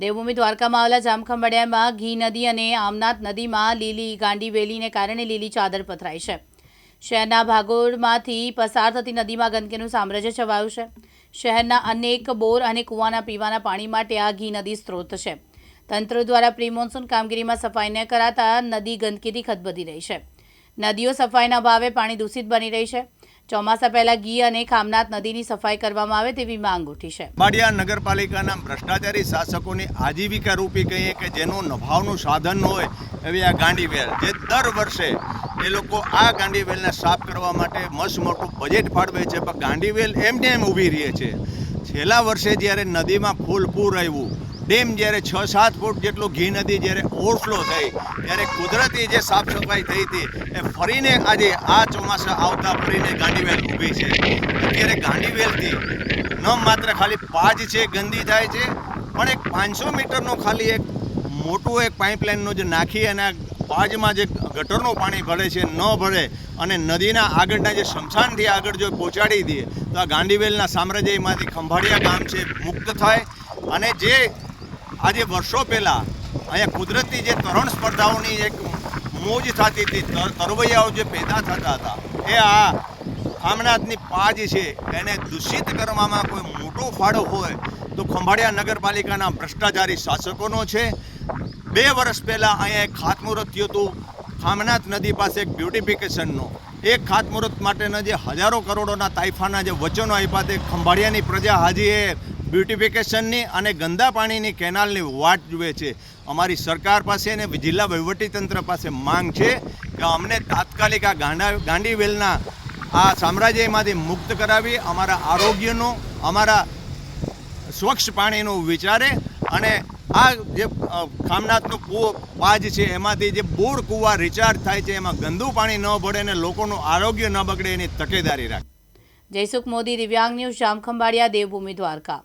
દેવભૂમિ દ્વારકામાં આવેલા જામખંભાળિયામાં ઘી નદી અને આમનાથ નદીમાં લીલી ગાંડી વેલીને કારણે લીલી ચાદર પથરાઈ છે। શહેરના ભાગોળમાંથી પસાર થતી નદીમાં ગંદકીનું સામ્રાજ્ય છવાયું છે। શહેરના અનેક બોર અને કૂવાના પીવાના પાણી માટે આ ઘી નદી સ્ત્રોત છે। તંત્ર દ્વારા પ્રી મોન્સૂન કામગીરીમાં સફાઈ ન કરાતા નદી ગંદકીથી ખદબદી રહી છે। નદીઓ સફાઈના અભાવે પાણી દૂષિત બની રહી છે। ચોમાસા પહેલા ઘી અને ખામનાથ નદીની સફાઈ કરવામાં આવે તેવી માંગ ઉઠી છે। ખંભાળિયા નગરપાલિકાના ભ્રષ્ટાચારી શાસકોની આજીવિકા રૂપી કહીએ કે જેનું નભાવનું સાધન હોય એવી આ ગાંડીવેલ, જે દર વર્ષે એ લોકો આ ગાંડીવેલને સાફ કરવા માટે મસ્ત મોટું બજેટ ફાળવે છે, પણ ગાંડીવેલ એમને એમ ઊભી રહે છે। છેલ્લા વર્ષે જ્યારે નદીમાં ફૂલ પૂર આવ્યું, ડેમ જ્યારે 6-7 ફૂટ જેટલું ઘી નદી જ્યારે ઓવરફ્લો થઈ, ત્યારે કુદરતી જે સાફ સફાઈ થઈ હતી એ ફરીને આજે આ ચોમાસા આવતા ફરીને ગાંડીવેલ ઊભી છે। અત્યારે ગાંડીવેલથી ન માત્ર ખાલી પાજ છે ગંદી થાય છે, પણ એક 500 મીટરનું ખાલી એક મોટું એક પાઇપલાઇનનું જે નાખી અને પાજમાં જે ગટરનું પાણી ભરે છે ન ભરે અને નદીના આગળના જે શમશાનથી આગળ જો પહોંચાડી દઈએ તો આ ગાંડીવેલના સામ્રાજ્યમાંથી ખંભાળિયા ગામ છે મુક્ત થાય। અને જે આજે વર્ષો પહેલાં અહીંયા કુદરતી જે તરણ સ્પર્ધાઓની એક મોજ થતી હતી, તરવૈયાઓ જે પેદા થતા હતા, એ આ ખામનાથની પાજ છે એને દૂષિત કરવામાં કોઈ મોટો ફાળો હોય તો ખંભાળિયા નગરપાલિકાના ભ્રષ્ટાચારી શાસકોનો છે। 2 વર્ષ પહેલાં અહીંયા એક ખાતમુહૂર્ત થયું હતું ખામનાથ નદી પાસે એક બ્યુટિફિકેશનનો। એક ખાતમુહૂર્ત માટેના જે હજારો કરોડોના તાઇફાના જે વચનો આપ્યા તે ખંભાળિયાની પ્રજા હાજી એ બ્યુટિફિકેશનની અને ગંદા પાણીની કેનાલની વાટ જુએ છે। અમારી સરકાર પાસે અને જિલ્લા વહીવટીતંત્ર પાસે માંગ છે કે અમને તાત્કાલિક આ ગાંડીવેલના આ સામ્રાજ્યમાંથી મુક્ત કરાવી અમારા આરોગ્યનો, અમારા સ્વચ્છ પાણીનું વિચારે અને આ જે ખામનાથનું પાજ છે એમાંથી જે બોર કૂવા રિચાર્જ થાય છે એમાં ગંદુ પાણી ન ભળે અને લોકોનું આરોગ્ય ન બગડે એની તકેદારી રાખે। જયસુખ મોદી, દિવ્યાંગ ન્યૂઝ, જામખંભાળિયા, દેવભૂમિ દ્વારકા।